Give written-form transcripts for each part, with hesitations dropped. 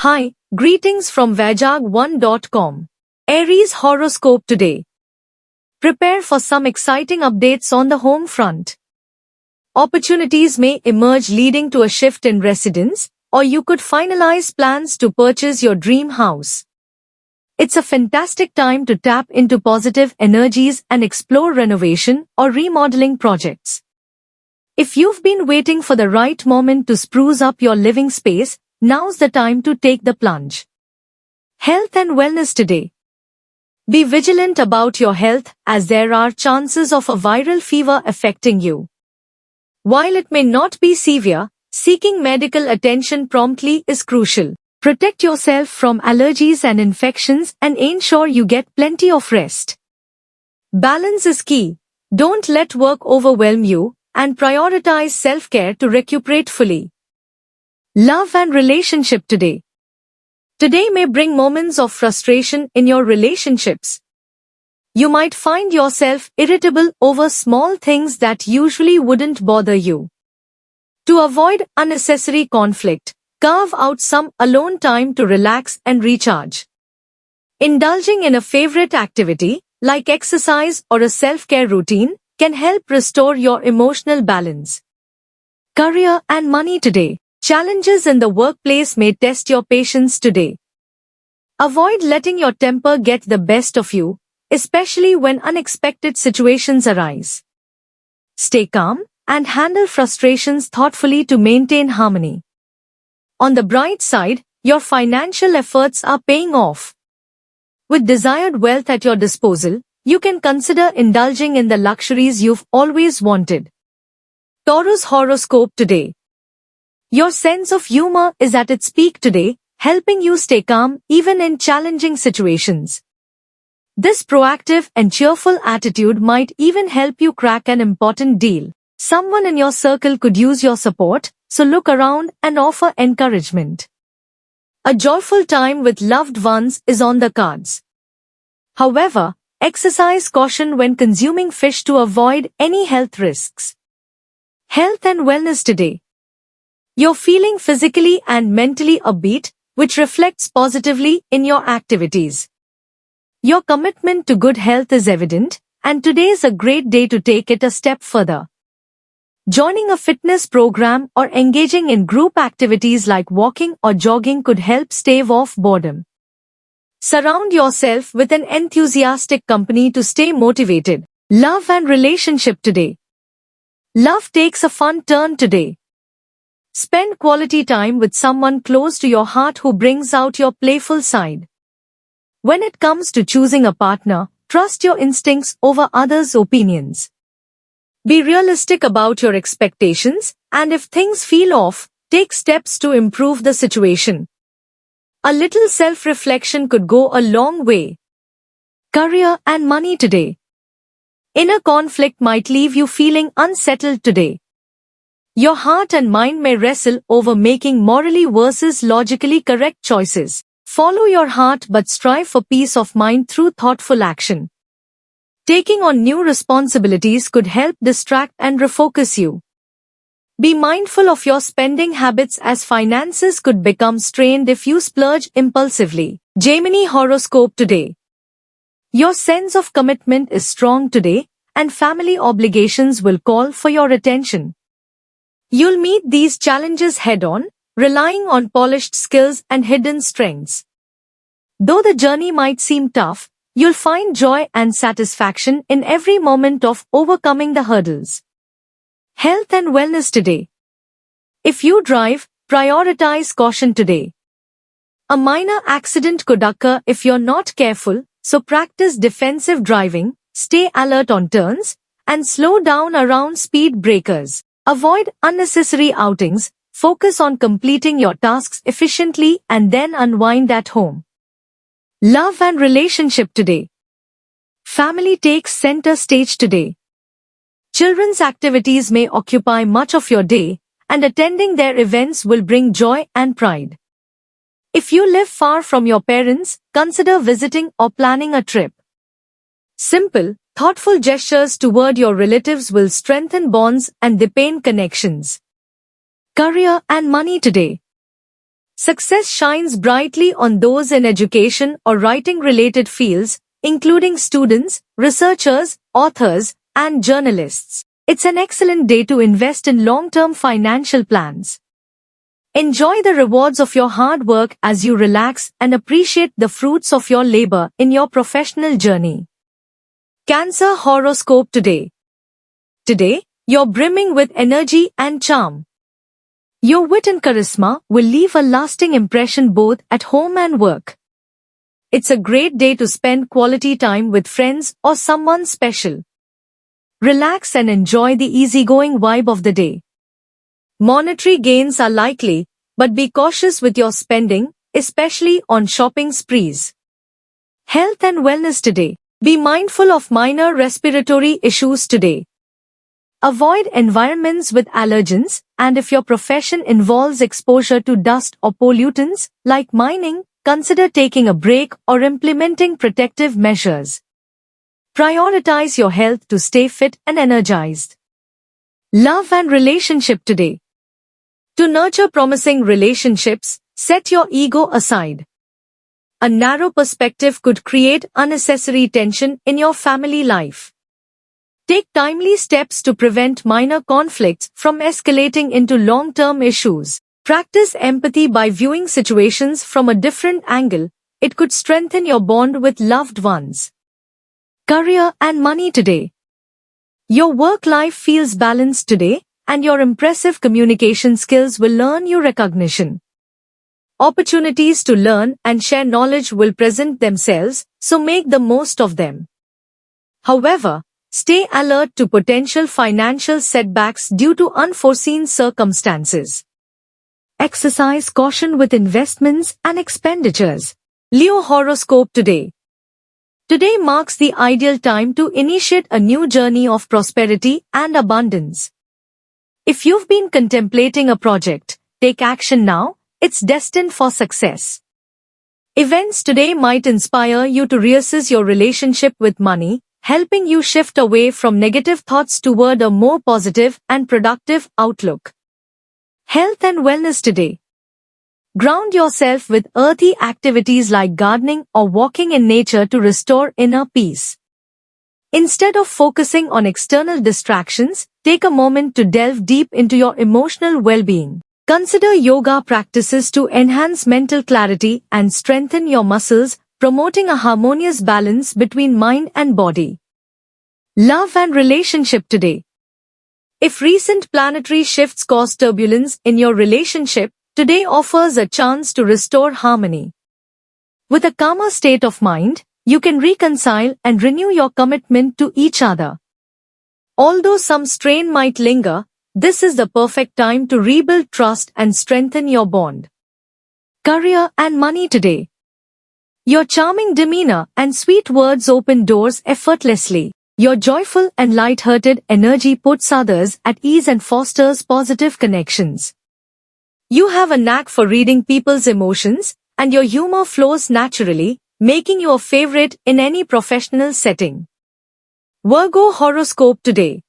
Hi, greetings from Vajag1.com. Aries horoscope today. Prepare for some exciting updates on the home front. Opportunities may emerge leading to a shift in residence, or you could finalize plans to purchase your dream house. It's a fantastic time to tap into positive energies and explore renovation or remodeling projects. If you've been waiting for the right moment to spruce up your living space, now's the time to take the plunge. Health and wellness today. Be vigilant about your health as there are chances of a viral fever affecting you. While it may not be severe, seeking medical attention promptly is crucial. Protect yourself from allergies and infections and ensure you get plenty of rest. Balance is key. Don't let work overwhelm you, and prioritize self-care to recuperate fully. Love and relationship today. Today may bring moments of frustration in your relationships. You might find yourself irritable over small things that usually wouldn't bother you. To avoid unnecessary conflict, carve out some alone time to relax and recharge. Indulging in a favorite activity, like exercise or a self-care routine, can help restore your emotional balance. Career and money today. Challenges in the workplace may test your patience today. Avoid letting your temper get the best of you, especially when unexpected situations arise. Stay calm and handle frustrations thoughtfully to maintain harmony. On the bright side, your financial efforts are paying off. With desired wealth at your disposal, you can consider indulging in the luxuries you've always wanted. Taurus horoscope today. Your sense of humor is at its peak today, helping you stay calm even in challenging situations. This proactive and cheerful attitude might even help you crack an important deal. Someone in your circle could use your support, so look around and offer encouragement. A joyful time with loved ones is on the cards. However, exercise caution when consuming fish to avoid any health risks. Health and wellness today. You're feeling physically and mentally upbeat, which reflects positively in your activities. Your commitment to good health is evident, and today's a great day to take it a step further. Joining a fitness program or engaging in group activities like walking or jogging could help stave off boredom. Surround yourself with an enthusiastic company to stay motivated. Love and relationship today. Love takes a fun turn today. Spend quality time with someone close to your heart who brings out your playful side. When it comes to choosing a partner, trust your instincts over others' opinions. Be realistic about your expectations, and if things feel off, take steps to improve the situation. A little self-reflection could go a long way. Career and money today. Inner conflict might leave you feeling unsettled today. Your heart and mind may wrestle over making morally versus logically correct choices. Follow your heart but strive for peace of mind through thoughtful action. Taking on new responsibilities could help distract and refocus you. Be mindful of your spending habits as finances could become strained if you splurge impulsively. Gemini horoscope today. Your sense of commitment is strong today, and family obligations will call for your attention. You'll meet these challenges head-on, relying on polished skills and hidden strengths. Though the journey might seem tough, you'll find joy and satisfaction in every moment of overcoming the hurdles. Health and wellness today. If you drive, prioritize caution today. A minor accident could occur if you're not careful, so practice defensive driving, stay alert on turns, and slow down around speed breakers. Avoid unnecessary outings, focus on completing your tasks efficiently and then unwind at home. Love and relationship today. Family takes center stage today. Children's activities may occupy much of your day, and attending their events will bring joy and pride. If you live far from your parents, consider visiting or planning a trip. Simple, thoughtful gestures toward your relatives will strengthen bonds and deepen connections. Career and money today. Success shines brightly on those in education or writing-related fields, including students, researchers, authors, and journalists. It's an excellent day to invest in long-term financial plans. Enjoy the rewards of your hard work as you relax and appreciate the fruits of your labor in your professional journey. Cancer horoscope today. Today, you're brimming with energy and charm. Your wit and charisma will leave a lasting impression both at home and work. It's a great day to spend quality time with friends or someone special. Relax and enjoy the easygoing vibe of the day. Monetary gains are likely, but be cautious with your spending, especially on shopping sprees. Health and wellness today. Be mindful of minor respiratory issues today. Avoid environments with allergens, and if your profession involves exposure to dust or pollutants, like mining, consider taking a break or implementing protective measures. Prioritize your health to stay fit and energized. Love and relationship today. To nurture promising relationships, set your ego aside. A narrow perspective could create unnecessary tension in your family life. Take timely steps to prevent minor conflicts from escalating into long-term issues. Practice empathy by viewing situations from a different angle. It could strengthen your bond with loved ones. Career and money today. Your work life feels balanced today, and your impressive communication skills will earn you recognition. Opportunities to learn and share knowledge will present themselves, so make the most of them. However, stay alert to potential financial setbacks due to unforeseen circumstances. Exercise caution with investments and expenditures. Leo horoscope today. Today marks the ideal time to initiate a new journey of prosperity and abundance. If you've been contemplating a project, take action now, it's destined for success. Events today might inspire you to reassess your relationship with money, helping you shift away from negative thoughts toward a more positive and productive outlook. Health and wellness today. Ground yourself with earthy activities like gardening or walking in nature to restore inner peace. Instead of focusing on external distractions, take a moment to delve deep into your emotional well-being. Consider yoga practices to enhance mental clarity and strengthen your muscles, promoting a harmonious balance between mind and body. Love and relationship today. If recent planetary shifts cause turbulence in your relationship, today offers a chance to restore harmony. With a calmer state of mind, you can reconcile and renew your commitment to each other. Although some strain might linger, this is the perfect time to rebuild trust and strengthen your bond. Career and money today. Your charming demeanor and sweet words open doors effortlessly. Your joyful and light-hearted energy puts others at ease and fosters positive connections. You have a knack for reading people's emotions, and your humor flows naturally, making you a favorite in any professional setting. Virgo horoscope today.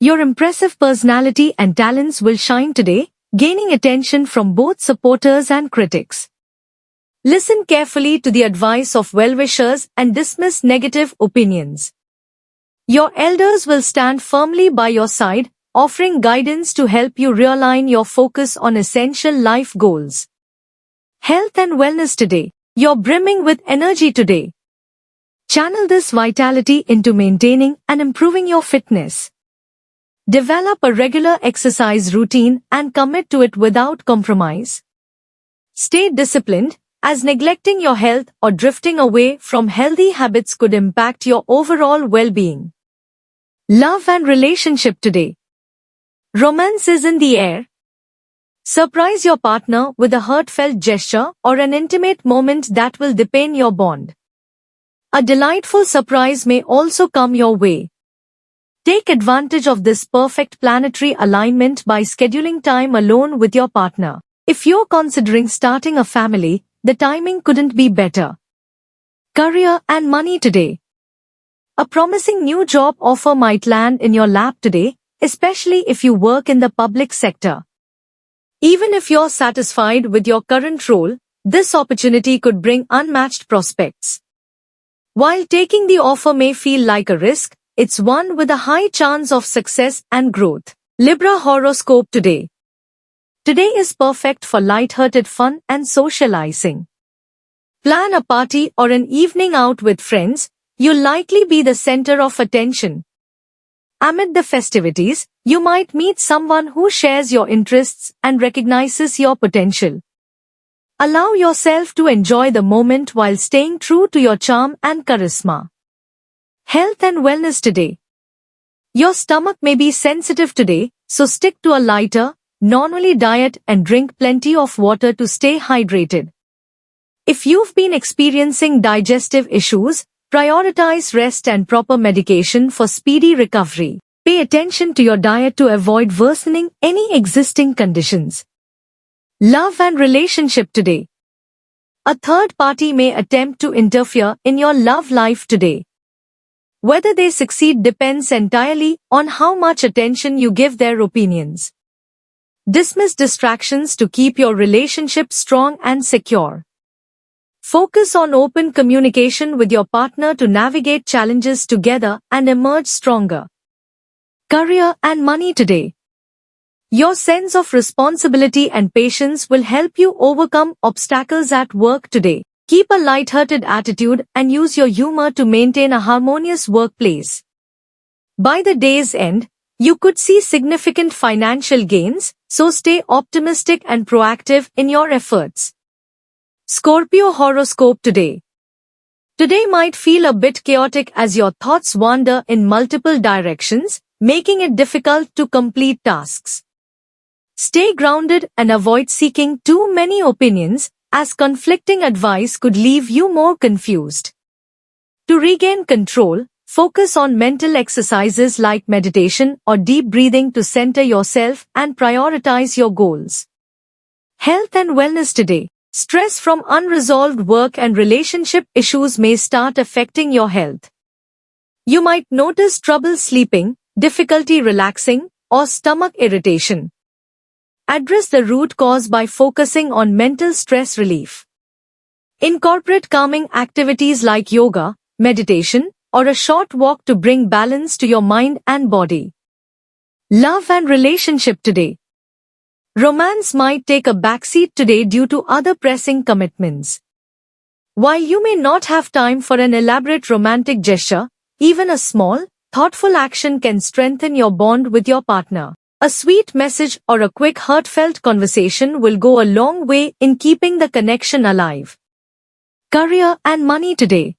Your impressive personality and talents will shine today, gaining attention from both supporters and critics. Listen carefully to the advice of well-wishers and dismiss negative opinions. Your elders will stand firmly by your side, offering guidance to help you realign your focus on essential life goals. Health and wellness today. You're brimming with energy today. Channel this vitality into maintaining and improving your fitness. Develop a regular exercise routine and commit to it without compromise. Stay disciplined, as neglecting your health or drifting away from healthy habits could impact your overall well-being. Love and relationship today. Romance is in the air. Surprise your partner with a heartfelt gesture or an intimate moment that will deepen your bond. A delightful surprise may also come your way. Take advantage of this perfect planetary alignment by scheduling time alone with your partner. If you're considering starting a family, the timing couldn't be better. Career and money today. A promising new job offer might land in your lap today, especially if you work in the public sector. Even if you're satisfied with your current role, this opportunity could bring unmatched prospects. While taking the offer may feel like a risk, it's one with a high chance of success and growth. Libra horoscope today. Today is perfect for light-hearted fun and socializing. Plan a party or an evening out with friends. You'll likely be the center of attention. Amid the festivities, you might meet someone who shares your interests and recognizes your potential. Allow yourself to enjoy the moment while staying true to your charm and charisma. Health and wellness today. Your stomach may be sensitive today, so stick to a lighter, non-oily diet and drink plenty of water to stay hydrated. If you've been experiencing digestive issues, prioritize rest and proper medication for speedy recovery. Pay attention to your diet to avoid worsening any existing conditions. Love and relationship today. A third party may attempt to interfere in your love life today. Whether they succeed depends entirely on how much attention you give their opinions. Dismiss distractions to keep your relationship strong and secure. Focus on open communication with your partner to navigate challenges together and emerge stronger. Career and money today. Your sense of responsibility and patience will help you overcome obstacles at work today. Keep a light-hearted attitude and use your humor to maintain a harmonious workplace. By the day's end, you could see significant financial gains, so stay optimistic and proactive in your efforts. Scorpio horoscope today. Today might feel a bit chaotic as your thoughts wander in multiple directions, making it difficult to complete tasks. Stay grounded and avoid seeking too many opinions, as conflicting advice could leave you more confused. To regain control, focus on mental exercises like meditation or deep breathing to center yourself and prioritize your goals. Health and wellness today. Stress from unresolved work and relationship issues may start affecting your health. You might notice trouble sleeping, difficulty relaxing, or stomach irritation. Address the root cause by focusing on mental stress relief. Incorporate calming activities like yoga, meditation, or a short walk to bring balance to your mind and body. Love and relationship today. Romance might take a backseat today due to other pressing commitments. While you may not have time for an elaborate romantic gesture, even a small, thoughtful action can strengthen your bond with your partner. A sweet message or a quick heartfelt conversation will go a long way in keeping the connection alive. Career and money today.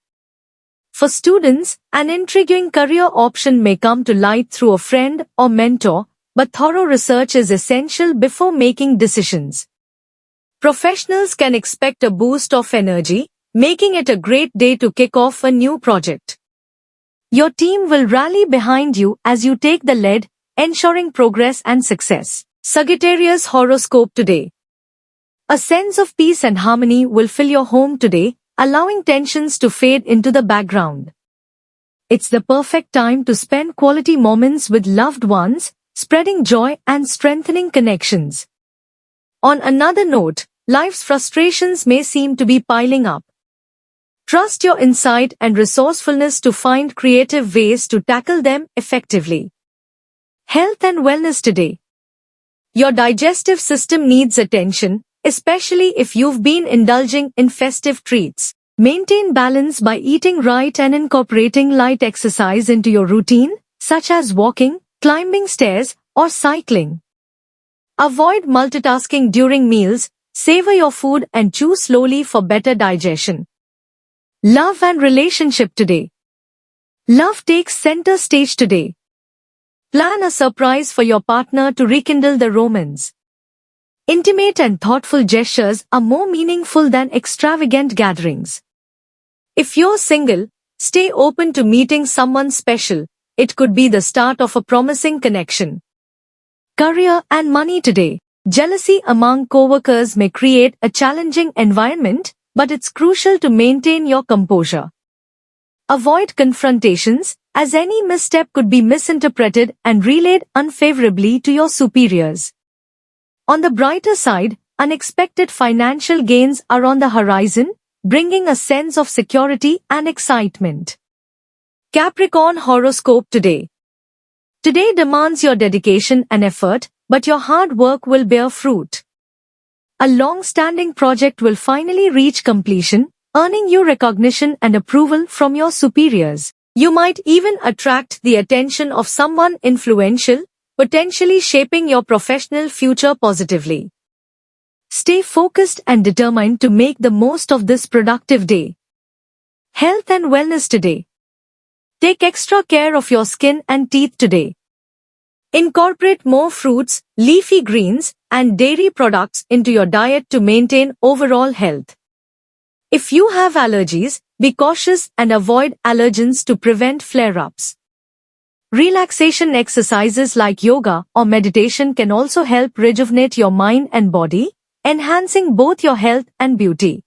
For students, an intriguing career option may come to light through a friend or mentor, but thorough research is essential before making decisions. Professionals can expect a boost of energy, making it a great day to kick off a new project. Your team will rally behind you as you take the lead, ensuring progress and success. Sagittarius horoscope today. A sense of peace and harmony will fill your home today, allowing tensions to fade into the background. It's the perfect time to spend quality moments with loved ones, spreading joy and strengthening connections. On another note, life's frustrations may seem to be piling up. Trust your insight and resourcefulness to find creative ways to tackle them effectively. Health and wellness today. Your digestive system needs attention, especially if you've been indulging in festive treats. Maintain balance by eating right and incorporating light exercise into your routine, such as walking, climbing stairs, or cycling. Avoid multitasking during meals, savor your food and chew slowly for better digestion. Love and relationship today. Love takes center stage today. Plan a surprise for your partner to rekindle the romance. Intimate and thoughtful gestures are more meaningful than extravagant gatherings. If you're single, stay open to meeting someone special. It could be the start of a promising connection. Career and money today. Jealousy among coworkers may create a challenging environment, but it's crucial to maintain your composure. Avoid confrontations, as any misstep could be misinterpreted and relayed unfavorably to your superiors. On the brighter side, unexpected financial gains are on the horizon, bringing a sense of security and excitement. Capricorn horoscope today. Today demands your dedication and effort, but your hard work will bear fruit. A long-standing project will finally reach completion, earning you recognition and approval from your superiors. You might even attract the attention of someone influential, potentially shaping your professional future positively. Stay focused and determined to make the most of this productive day. Health and wellness today. Take extra care of your skin and teeth today. Incorporate more fruits, leafy greens, and dairy products into your diet to maintain overall health. If you have allergies, be cautious and avoid allergens to prevent flare-ups. Relaxation exercises like yoga or meditation can also help rejuvenate your mind and body, enhancing both your health and beauty.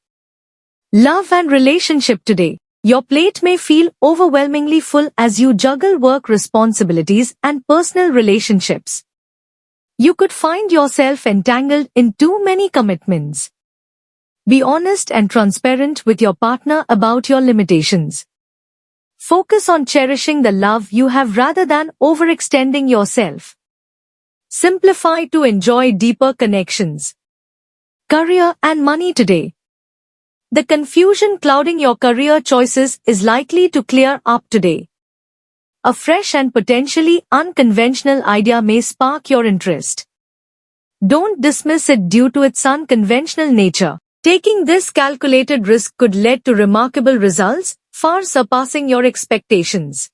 Love and relationship today. Your plate may feel overwhelmingly full as you juggle work responsibilities and personal relationships. You could find yourself entangled in too many commitments. Be honest and transparent with your partner about your limitations. Focus on cherishing the love you have rather than overextending yourself. Simplify to enjoy deeper connections. Career and money today. The confusion clouding your career choices is likely to clear up today. A fresh and potentially unconventional idea may spark your interest. Don't dismiss it due to its unconventional nature. Taking this calculated risk could lead to remarkable results, far surpassing your expectations.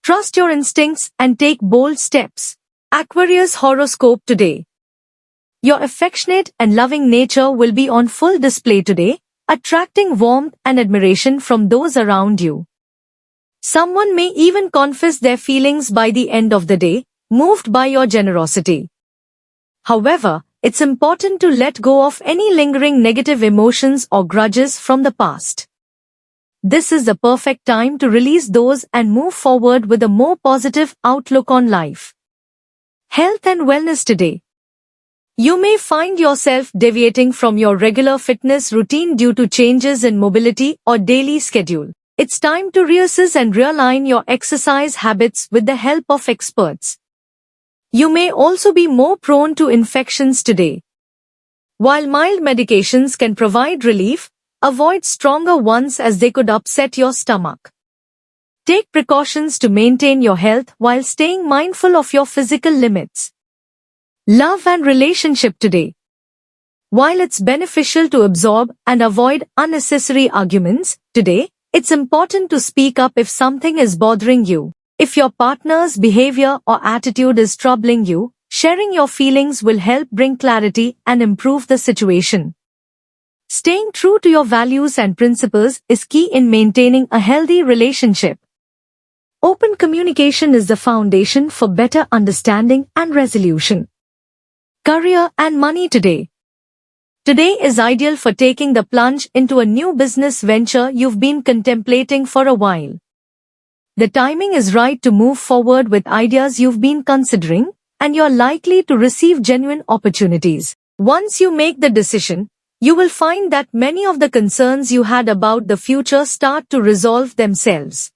Trust your instincts and take bold steps. Aquarius horoscope today. Your affectionate and loving nature will be on full display today, attracting warmth and admiration from those around you. Someone may even confess their feelings by the end of the day, moved by your generosity. However, it's important to let go of any lingering negative emotions or grudges from the past. This is the perfect time to release those and move forward with a more positive outlook on life. Health and wellness today. You may find yourself deviating from your regular fitness routine due to changes in mobility or daily schedule. It's time to reassess and realign your exercise habits with the help of experts. You may also be more prone to infections today. While mild medications can provide relief, avoid stronger ones as they could upset your stomach. Take precautions to maintain your health while staying mindful of your physical limits. Love and relationship today. While it's beneficial to absorb and avoid unnecessary arguments, today, it's important to speak up if something is bothering you. If your partner's behavior or attitude is troubling you, sharing your feelings will help bring clarity and improve the situation. Staying true to your values and principles is key in maintaining a healthy relationship. Open communication is the foundation for better understanding and resolution. Career and money today. Today is ideal for taking the plunge into a new business venture you've been contemplating for a while. The timing is right to move forward with ideas you've been considering, and you're likely to receive genuine opportunities. Once you make the decision, you will find that many of the concerns you had about the future start to resolve themselves.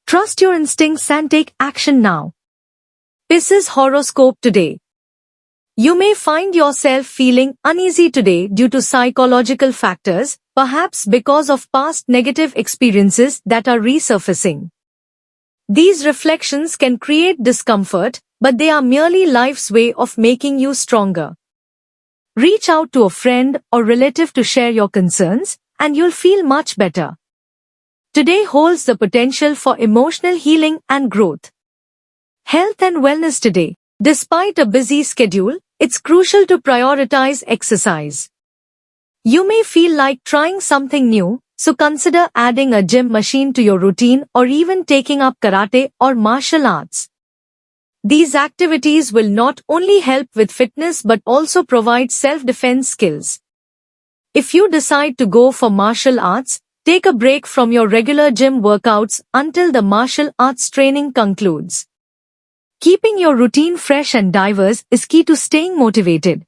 Trust your instincts and take action now. Pisces horoscope today. You may find yourself feeling uneasy today due to psychological factors, perhaps because of past negative experiences that are resurfacing. These reflections can create discomfort, but they are merely life's way of making you stronger. Reach out to a friend or relative to share your concerns, and you'll feel much better. Today holds the potential for emotional healing and growth. Health and wellness today. Despite a busy schedule, it's crucial to prioritize exercise. You may feel like trying something new, so consider adding a gym machine to your routine or even taking up karate or martial arts. These activities will not only help with fitness but also provide self-defense skills. If you decide to go for martial arts, take a break from your regular gym workouts until the martial arts training concludes. Keeping your routine fresh and diverse is key to staying motivated.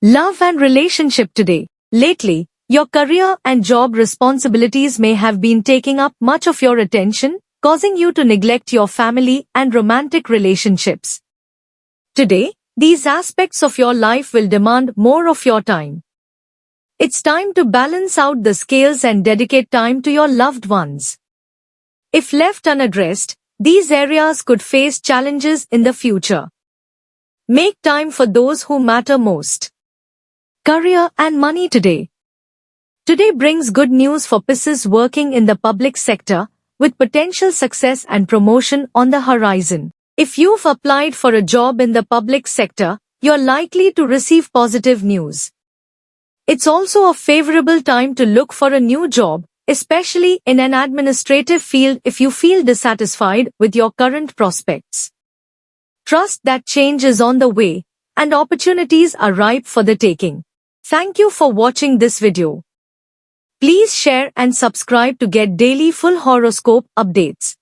Love and relationship today. Lately, your career and job responsibilities may have been taking up much of your attention, causing you to neglect your family and romantic relationships. Today, these aspects of your life will demand more of your time. It's time to balance out the scales and dedicate time to your loved ones. If left unaddressed, these areas could face challenges in the future. Make time for those who matter most. Career and money today. Today brings good news for Pisces working in the public sector, with potential success and promotion on the horizon. If you've applied for a job in the public sector, you're likely to receive positive news. It's also a favorable time to look for a new job, especially in an administrative field if you feel dissatisfied with your current prospects. Trust that change is on the way, and opportunities are ripe for the taking. Thank you for watching this video. Please share and subscribe to get daily full horoscope updates.